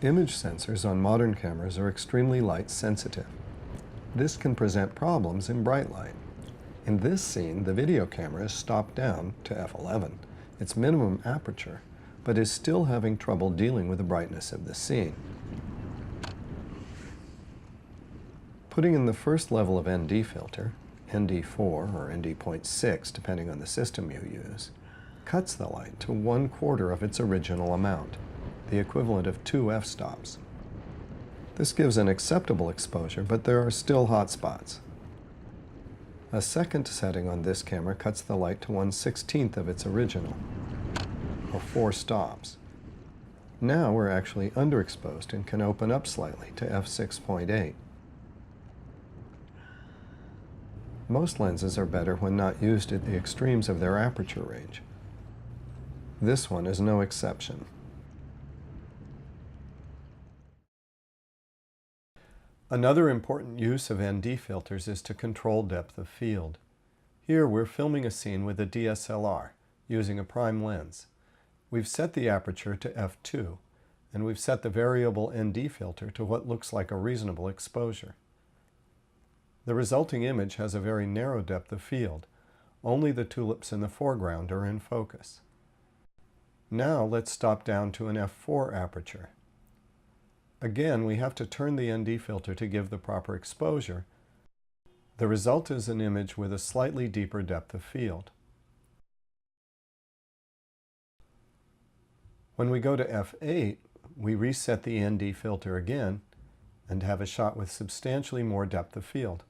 Image sensors on modern cameras are extremely light sensitive. This can present problems in bright light. In this scene, the video camera is stopped down to f11, its minimum aperture, but is still having trouble dealing with the brightness of the scene. Putting in the first level of ND filter, ND4 or ND.6 depending on the system you use, cuts the light to 1/4 of its original amount, the equivalent of 2 f-stops. This gives an acceptable exposure, but there are still hot spots. A second setting on this camera cuts the light to 1/16 of its original, or 4 stops. Now we're actually underexposed and can open up slightly to f6.8. Most lenses are better when not used at the extremes of their aperture range. This one is no exception. Another important use of ND filters is to control depth of field. Here we're filming a scene with a DSLR using a prime lens. We've set the aperture to f2, and we've set the variable ND filter to what looks like a reasonable exposure. The resulting image has a very narrow depth of field. Only the tulips in the foreground are in focus. Now let's stop down to an f4 aperture. Again, we have to turn the ND filter to give the proper exposure. The result is an image with a slightly deeper depth of field. When we go to f8, we reset the ND filter again and have a shot with substantially more depth of field.